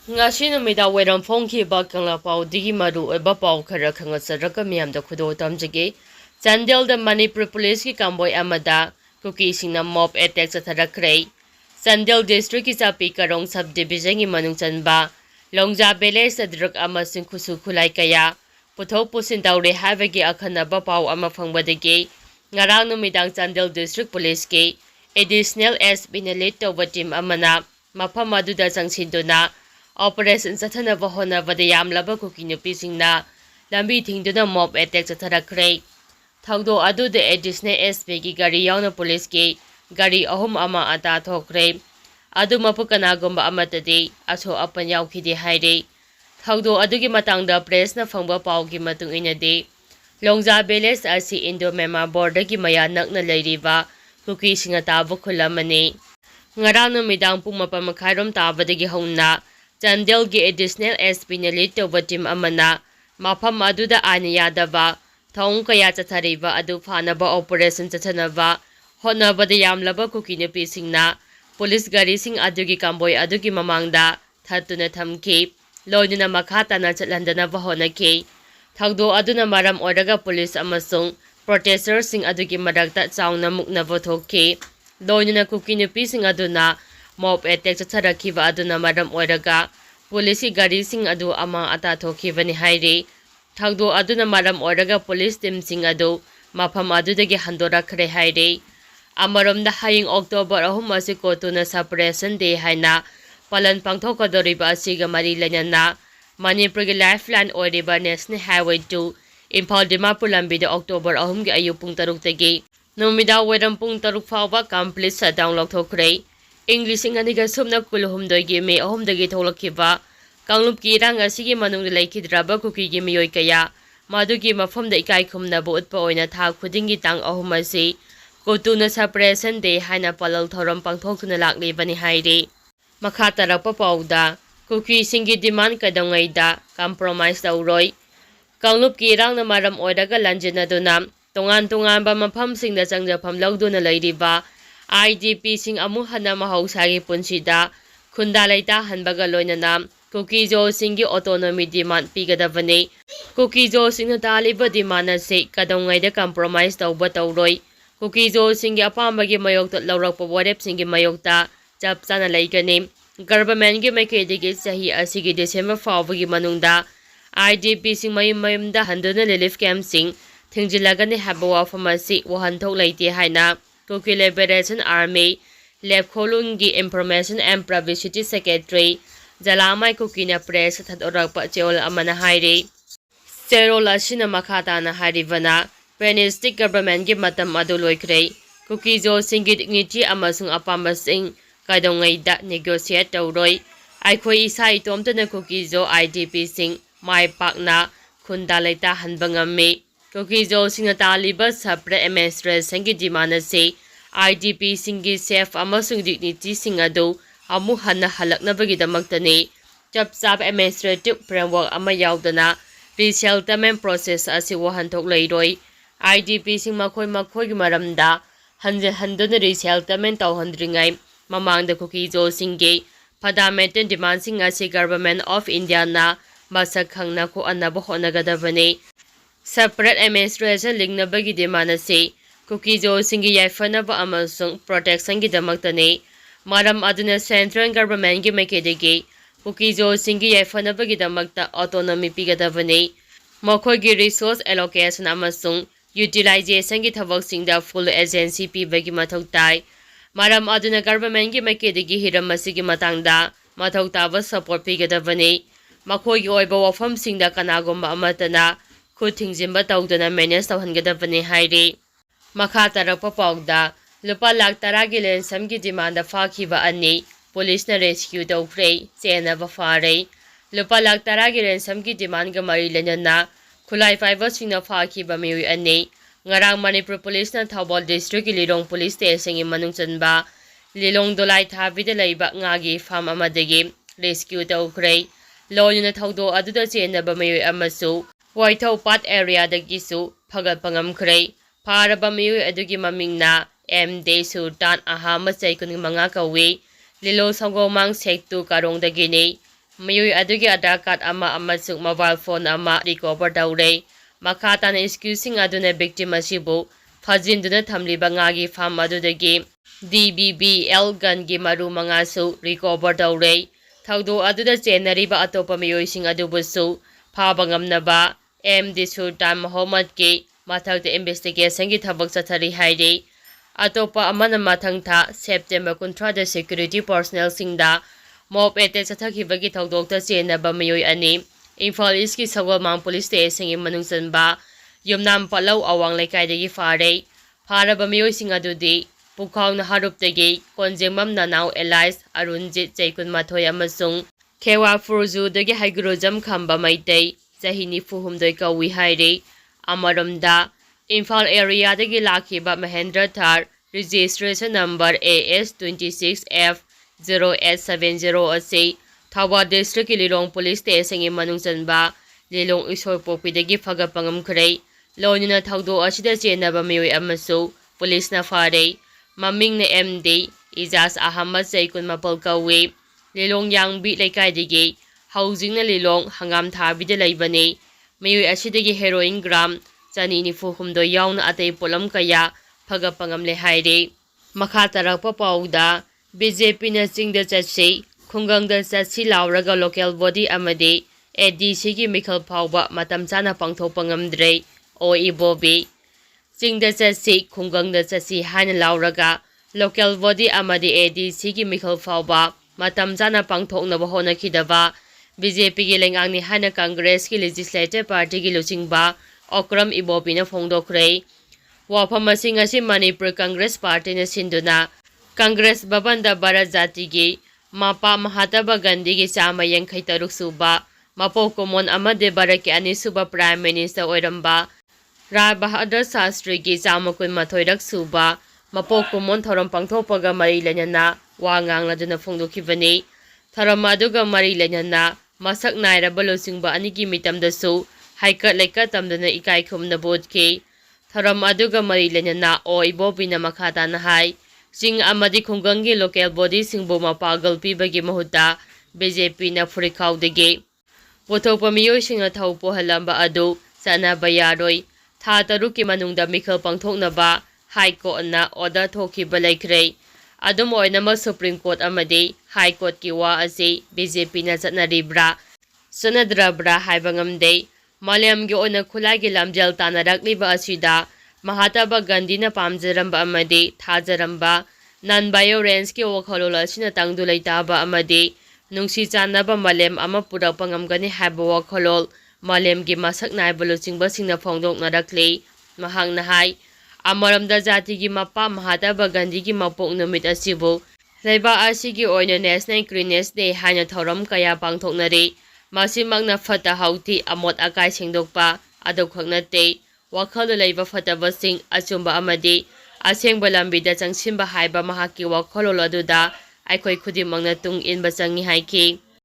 Ngasi numida wairam phongkhiba kangla paudigi maru oiba pau khara khangasaraka miyamda khudo tamjage Chandel da Manipur Police ki Convoy amada Kuki singna mob attack chathakhre Chandel district ki chapi karong subdivision ki manung chanba Longja village sadrak ama singkhusu khulai kaya puthok pusin tawre habagi akhanaba pau ama phangbadagi ngarang numidang Chandel district police ki additional SB na lead tawba team amana mafam aduda changsinduna Operation Chathanaba honabada yamlaba Kuki nupisingna lambi thingduna mob attack chathakhre Thaudo aduda additional SP ki gari yauna police ki gari ahum ama ata thokre adu mapu kanagumba amatadi aso apan yaukhide haire Thaudo adugi matangda press na phangba pau ki matung inade Longja village asi Indo Myanmar border ki maya nakna leiriba Kuki singa tabu khulamani ngarang numidang pung mapamakhairom tabadagi hauna Chandel gi additional SP na lead tawba team amana mafam aduda ana yadaba thong kaya chathariba adu phanaba operation chathanaba honabada yamlaba Kuki nupisingna police gari sing adugi Convoy adugi mamangda thatuna thamki loinuna makhatana chatlandanaba honaki thagdo aduna maram oiraga police amasung protesters sing adugi marakta chawna muknaba thokki loinuna Kuki nupising aduna mob attack chatharakhiba aduna maram oiraga police gari sing adu ama ata thokhibani haire thagdo aduna maram oiraga police team sing adu mafam adudagi handorakhre haire amaromda haying October 3 asi kotuna separation day haina palan pangthokadoriba asiga mari lanana Manipur gi lifeline oiriba National Highway 2 Imphal Dimapur lambida October 3 gi ayupung 3 tagi numida wairam pung 3 fawba complete shutdown lokthokre English aniga sumna kulhumdoi gi me 3 dagi tholakhiba Kanglup ki rang asigi manung laikhidraba Kuki gi miyoi kaya madugi mafamda ikai khumnaba utpa oina tha khudingi tang 3 asi kotuna separation day haina palal thoram pangthokuna laklibani haire makha tarakpa pauda Kuki singi demand kadongaida compromise tawroi Kanglup ki rang na maram oiraga lanjinaduna tongan ba mafam singda changjafam lawduna leiriba IDP sing amu hana mahausagi punsida khunda leita hanbaga loinana Kuki jo singi autonomy demand pigadavani Kuki jo singna taliba demand ase kadongaida compromise tawba tawroi Kuki jo singi apambagi mayokta lawrakpa warep singi mayokta chap chana leigani government gi makedigi sahi asigi December fawbagi manungda IDP sing mayumda handuna relief camp sing thingjilagani haba wafam asi wahanthok leite haina Kuki Liberation Army Left Kholungi Information and Privacy Secretary Jalamai Kuki na press thatorakpa cheol amana haire Cheol asina makhata na harivana Penistic government gi matam adu loikre Kuki jo singi dignity amasung apambasing kadongaida negotiate tawroi aikhoi isa itomtana Kuki jo IDP sing mai pakna khunda leita hanbangame Kuki jo singna taliba sapra administration gi demand ase IDP singi safe amasung dignity sing adu amu hanna halaknabagi damaktani chap chap administrative framework ama yaudana resettlement process asi wahanthok leiroi IDP sing makhoi gi maramda handuna resettlement tawhandringai mamangda Kuki jo singi fundamental demand sing asi government of India na masak khangna ko anaba honagadabani separate administration lingnabagi demand ase Kuki jo singi yaifanaba amasung protection gi damaktani maram aduna central government gi makedegi Kuki jo singi yaifanabagi damakta autonomy pigadabani makhoi gi resource allocation amasung utilization gi thabak singda full agency pibagi mathau tai maram aduna government gi makedegi hiram masigi matangda mathau taba support pigadabani makhoi gi oiba wafam singda kanagomba amatana khuthingjimba tawdana manage tawhangadabani haire makha tarakpa pauda lupa lakh 10 gi ransom gi demand fakhiba ani police na rescue tawkhre chenaba fare lupa lakh 10 gi ransom gi demand ga mari lenana khulai fiber singna fakhiba miwi ani ngarang Manipur Police na Thawbal district Lilong police station in manung chanba Lilong dolai thabida leiba ngagi farm amadagi rescue tawkhre loyuna thawdo aduda chenaba miwi amasu Waithau Pat area dagisu phagat pangamkhre Paraba miwi adugi mamingna M. Sultan Ahama Saikun Manga Kawi Lilo Sangomang Sektu Karong Dagini Miyoi adugi Aadhaar card ama amasung mobile phone ama recover tawre. Makha tana excusing aduna victim asibu phajinduna thamliba ngagi farm adudagi DBBL gun gi maru mangasu recover tawre. Thaudo aduda chenariba atopa miyoising adubusu phaba ngamnaba MD Sultan Mohammed ki mathakta investigation gi thabak chathari haire. Atopa amana mathang tha September 13 da security personnel singda mob attack chathakibagi thawdokta chenaba miyoi ani Imphal East ki Sagwalmang Police Station in manung chanba Yumnam Palau awang lekaidagi fare faraba miyoising adudi Pukhang na haruptagi Konjengmam Nanau Elias Arunjit Jaikun Mathoi amasung Kewa Furzu dagi Haigurojam khamba maitei Chahini fuhumdoi kawi haire Amaramda Imphal area dagi lakhiba Mahendra Thar registration number AS26F 0870 ase Thawa District Lilong Police Station in manung chanba Lilong Isor Pokpidagi phagapangam khre Lonina thawdo asida chenaba miyoi amasu police na fare maming na MD Ijaz Ahmad Jaikun Mapal kawi Lilong Yangbi lekaidagi housing na Lilong hangam thabida laibane miyoi asidagi heroin gram chanini fuhumdo yauna atay polam kaya phagapangam le haire makha tarakpa pauda BJP na chingda chatse khungangda chatsi lauraga local body amade ADC gi mikhal phawba matam chana pangthokpa ngamdre o ibobi chingda chatsi khungangda chatsi haina lauraga local body amade ADC gi mikhal phawba matam chana pangthoknaba honakhidaba BJP gi lengangni haina Congress ki legislative party gi luchingba okram ibobi na phongdokre wafam asing asi Manipur Congress Party na sinduna Congress Babanda Bharat Jati gi Mapa Mahatma Gandhi gi chama yankhai taruk suba Mapo Komon amade Bharat ki ani suba Prime Minister oiramba Rai Bahadur Shastri gi chama kun mathoirak suba Mapo Komon thoram pangthokpaga mari lenana wa ngangladuna phongdokhibani thoram aduga mari lenana masak nairaba losingba ani gi mitamdasu haikat lekat tamdana ikai khumna bodki thoram aduga mari lenana o ibobina makhata na hai Sing amadi khunggangi local body singbo mapagal pibagi mahuta BJP na furikaudagi Pothokpa miyoisingna thaupo halamba adu sanaba yaroi tha taruki manungda mikhal pangthoknaba High Court na order thokiba laikre adum oinama Supreme Court amadi High Court ki wa ase BJP na chatnaribra sanadrabra haibangamde Malayam gi ona khulagi lamjal tanarakliba asida Mahatma Gandhi na pamjaramba amade thajaramba non-violence ki wakhalol asina tangdu laitaba amade nungsi chanaba malem ama purakpa ngamgani haiba wakhalol malem gi masak naiba luchingba singna phongdokna rakle mahang na hai amaramda jati gi mapa Mahatma Gandhi gi mapok numit asibu leiba asigi oina National Cleanliness Day haina thoram kaya pangthoknare masimangna fata hauti amot akai singdokpa adokhagnate wakhalda leiba fatabasing achumba amade asengba lambida changsimba haiba mahaki wakhalol aduda aikhoi khudimangna tung inba changi haiki